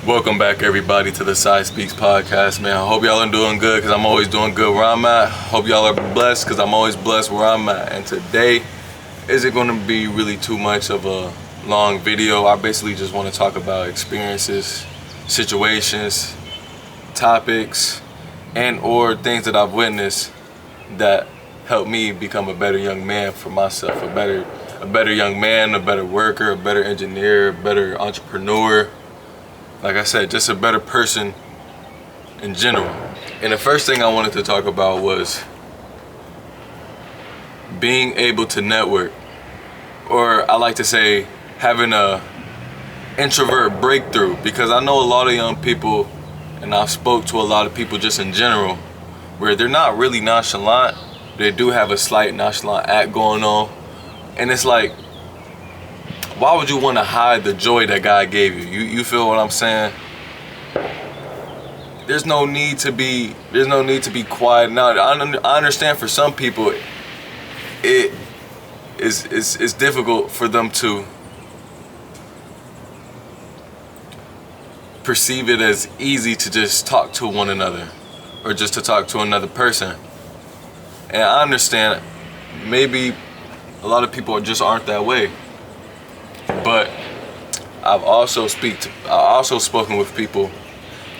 Welcome back, everybody, to the Side Speaks podcast, man. I hope y'all are doing good, because I'm always doing good where I'm at. Hope y'all are blessed, because I'm always blessed where I'm at. And today isn't going to be really too much of a long video. I basically just want to talk about experiences, situations, topics, and or things that I've witnessed that help me become a better young man for myself, a better young man, a better worker, a better engineer, a better entrepreneur. Like I said, just a better person in general. And the first thing I wanted to talk about was being able to network, or I like to say having a introvert breakthrough, because I know a lot of young people, and I've spoke to a lot of people just in general, where they're not really nonchalant. They do have a slight nonchalant act going on, and it's like, why would you want to hide the joy that God gave you? You feel what I'm saying? There's no need to be quiet. Now, I understand for some people it's difficult for them to perceive it as easy to just talk to one another, or just to talk to another person. And I understand maybe a lot of people just aren't that way. But I've also spoken with people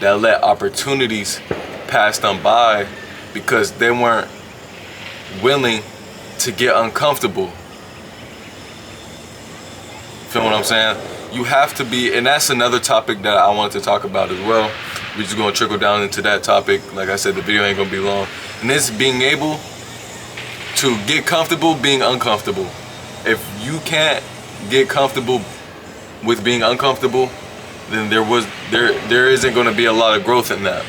that let opportunities pass them by because they weren't willing to get uncomfortable. Feel what I'm saying? You have to be, and that's another topic that I wanted to talk about as well. We're just gonna trickle down into that topic. Like I said, the video ain't gonna be long. And it's being able to get comfortable being uncomfortable. If you can't get comfortable with being uncomfortable, then there isn't going to be a lot of growth in that.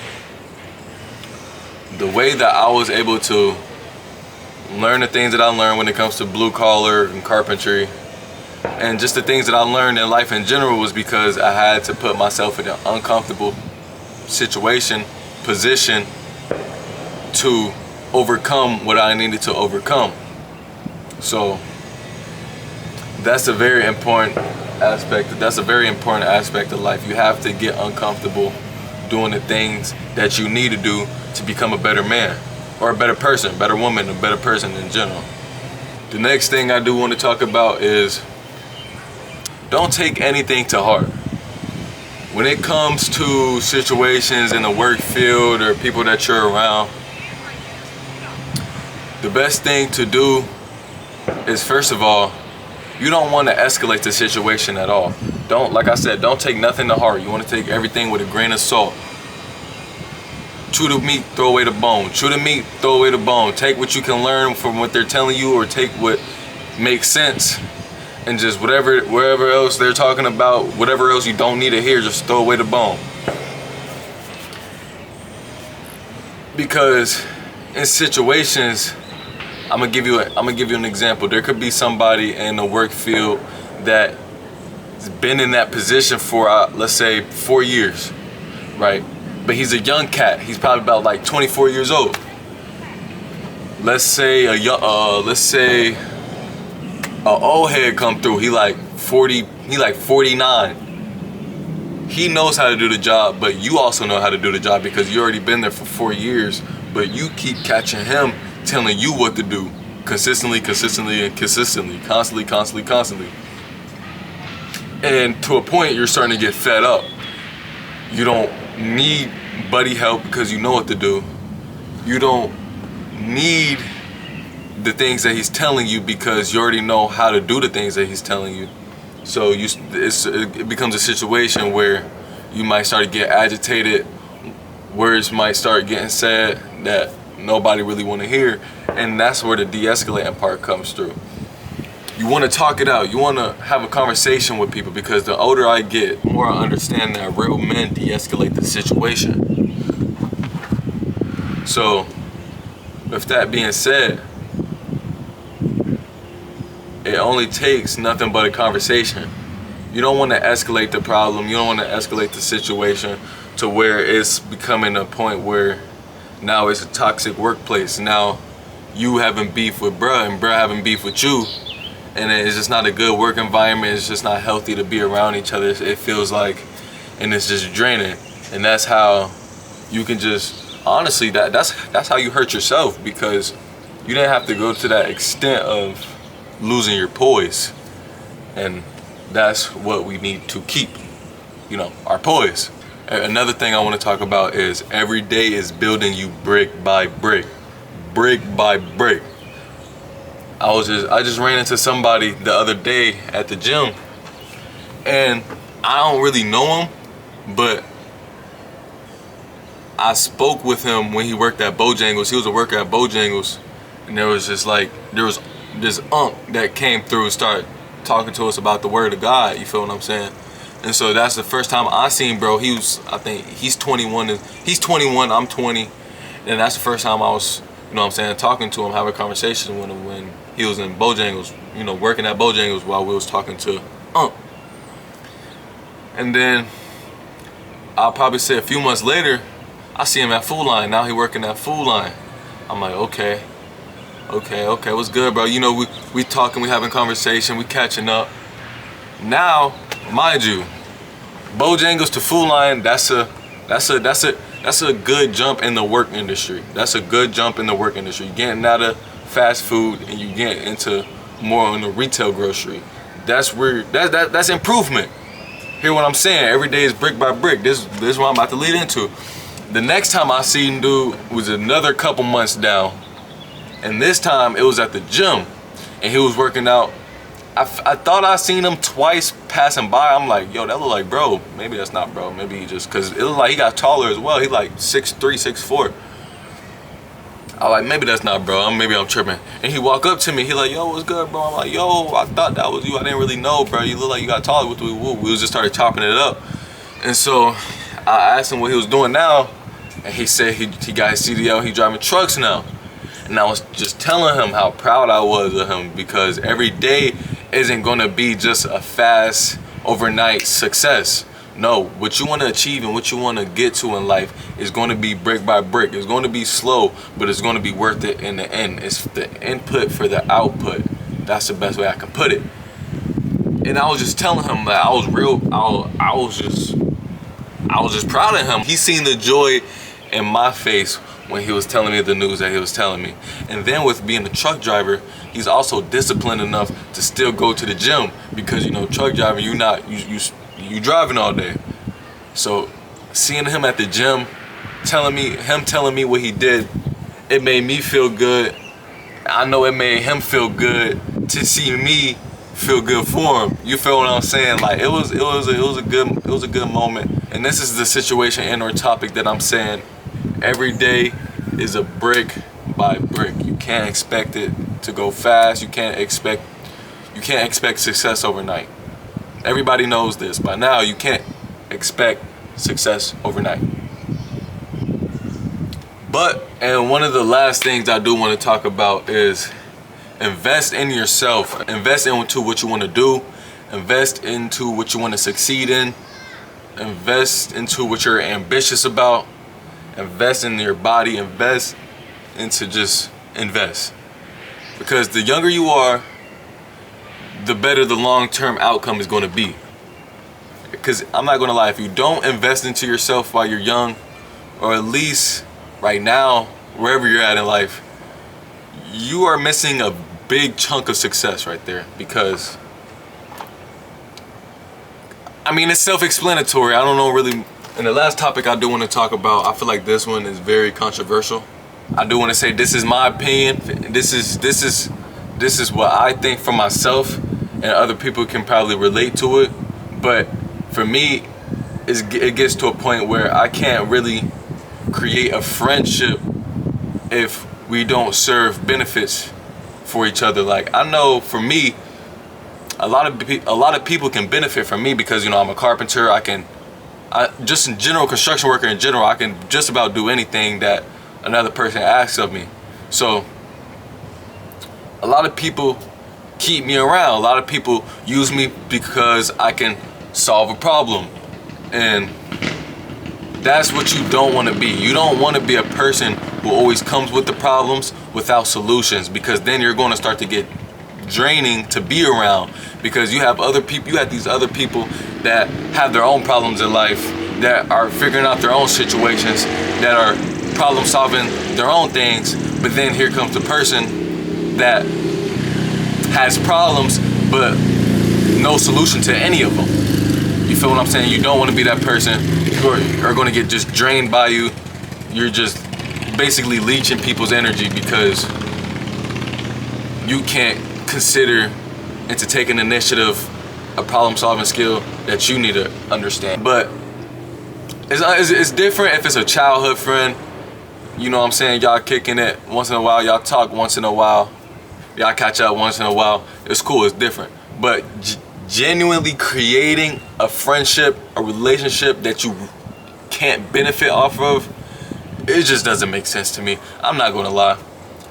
The way that I was able to learn the things that I learned when it comes to blue collar and carpentry, and just the things that I learned in life in general, was because I had to put myself in an uncomfortable position to overcome what I needed to overcome. So that's a very important aspect. That's a very important aspect of life. You have to get uncomfortable doing the things that you need to do to become a better man, or a better person, better woman, a better person in general. The next thing I do want to talk about is, don't take anything to heart. When it comes to situations in the work field or people that you're around, the best thing to do is, first of all, you don't want to escalate the situation at all. Like I said, don't take nothing to heart. You want to take everything with a grain of salt. Chew the meat, throw away the bone. Chew the meat, throw away the bone. Take what you can learn from what they're telling you, or take what makes sense, and just wherever else they're talking about, whatever else you don't need to hear, just throw away the bone. Because in situations, I'm gonna give you an example. There could be somebody in the work field that's been in that position for let's say 4 years, right? But he's a young cat. He's probably about like 24 years old. Let's say a old head come through. He like 40. He like 49. He knows how to do the job, but you also know how to do the job because you already been there for 4 years. But you keep catching him telling you what to do constantly. And to a point, you're starting to get fed up. You don't need buddy help because you know what to do. You don't need the things that he's telling you because you already know how to do the things that he's telling you. So it becomes a situation where you might start to get agitated. Words might start getting said that nobody really want to hear, and that's where the de-escalating part comes through. You want to talk it out. You want to have a conversation with people, because the older I get, the more I understand that real men de-escalate the situation. So with that being said, it only takes nothing but a conversation. You don't want to escalate the problem. You don't want to escalate the situation to where it's becoming a point where now it's a toxic workplace. Now you having beef with bruh and bruh having beef with you, and it's just not a good work environment. It's just not healthy to be around each other. It feels like and it's just draining. And that's how you can just, honestly, that's how you hurt yourself, because you didn't have to go to that extent of losing your poise. And that's what we need to keep, our poise. Another thing I want to talk about is every day is building you brick by brick by brick. I just ran into somebody the other day at the gym, and I don't really know him, but I spoke with him when he worked at Bojangles. He was a worker at Bojangles, and there was this that came through and started talking to us about the word of God, you feel what I'm saying? And so that's the first time I seen bro. I think he's 21, I'm 20, and that's the first time I was, talking to him, having a conversation with him when he was in Bojangles, working at Bojangles while we was talking to And then I'll probably say a few months later, I see him at Food Line. Now he working at Food Line. I'm like, okay, what's good, bro? We talking, we having conversation, we catching up. Now, mind you, Bojangles to Food Line, that's a good jump in the work industry. That's a good jump in the work industry. You're getting out of fast food and you get into more in the retail grocery. That's improvement. Hear what I'm saying? Every day is brick by brick. This is what I'm about to lead into. The next time I seen dude was another couple months down, and this time it was at the gym, and he was working out. I thought I seen him twice passing by. I'm like, yo, that look like bro. Maybe that's not bro. Maybe he just, cause it looked like he got taller as well. He like 6'3", 6'4". I like, maybe that's not bro. Maybe I'm tripping. And he walk up to me. He like, yo, what's good, bro? I'm like, yo, I thought that was you. I didn't really know, bro. You look like you got taller. We just started chopping it up. And so I asked him what he was doing now, and he said he got his CDL. He driving trucks now. And I was just telling him how proud I was of him, because every day isn't gonna be just a fast overnight success. No, what you want to achieve and what you want to get to in life is going to be brick by brick. It's going to be slow, but it's going to be worth it in the end. It's the input for the output. That's the best way I can put it. And I was just telling him that I was just proud of him. He seen the joy in my face when he was telling me the news that he was telling me. And then with being a truck driver, he's also disciplined enough to still go to the gym, because truck driving, you driving all day. So seeing him at the gym, telling me what he did, it made me feel good. I know it made him feel good to see me feel good for him. You feel what I'm saying? Like it was a good moment. And this is the situation and or topic that I'm saying. Every day is a brick by brick. You can't expect it to go fast. You can't expect success overnight. Everybody knows this by now. You can't expect success overnight. And one of the last things I do want to talk about is invest in yourself. Invest into what you want to do. Invest into what you want to succeed in. Invest into what you're ambitious about. Invest in your body. Invest. Because the younger you are, the better the long-term outcome is going to be. Because I'm not going to lie, if you don't invest into yourself while you're young, or at least right now, wherever you're at in life, you are missing a big chunk of success right there. Because it's self-explanatory. I don't know really. And the last topic I do want to talk about, I feel like this one is very controversial. I do want to say this is my opinion. This is what I think for myself, and other people can probably relate to it. But for me, it gets to a point where I can't really create a friendship if we don't serve benefits for each other. Like, I know for me, a lot of people can benefit from me because I'm a carpenter. I just in general, construction worker in general, I can just about do anything that another person asks of me. So a lot of people keep me around. A lot of people use me because I can solve a problem. And that's what you don't want to be. You don't want to be a person who always comes with the problems without solutions, because then you're going to start to get draining to be around, because you have other people, you have these other people that have their own problems in life, that are figuring out their own situations, that are problem solving their own things. But then here comes the person that has problems but no solution to any of them. You feel what I'm saying? You don't want to be that person. You are going to get just drained by you. You're just basically leeching people's energy because you can't consider and to take an initiative, a problem solving skill that you need to understand. But it's different if it's a childhood friend. You know what I'm saying? Y'all kicking it once in a while, y'all talk once in a while, y'all catch up once in a while. It's cool, it's different. But genuinely creating a friendship, a relationship that you can't benefit off of, it just doesn't make sense to me. I'm not gonna lie.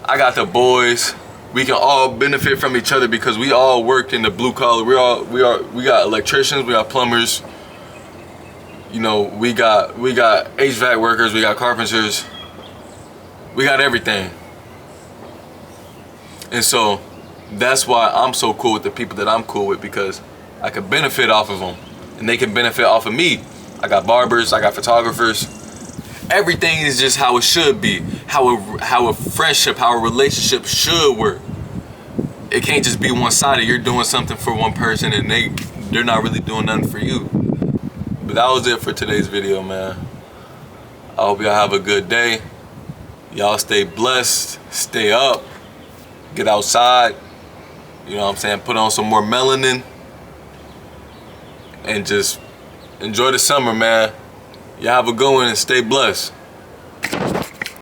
I got the boys. We can all benefit from each other because we all work in the blue collar. We got electricians, we got plumbers. You know, we got HVAC workers, we got carpenters. We got everything. And so that's why I'm so cool with the people that I'm cool with, because I can benefit off of them and they can benefit off of me. I got barbers, I got photographers. Everything is just how it should be, how a friendship, how a relationship should work. It can't just be one-sided. You're doing something for one person and they're not really doing nothing for you. But that was it for today's video, man. I hope y'all have a good day. Y'all stay blessed, stay up, get outside, you know what I'm saying, put on some more melanin, and just enjoy the summer, man. Y'all have a good one and stay blessed.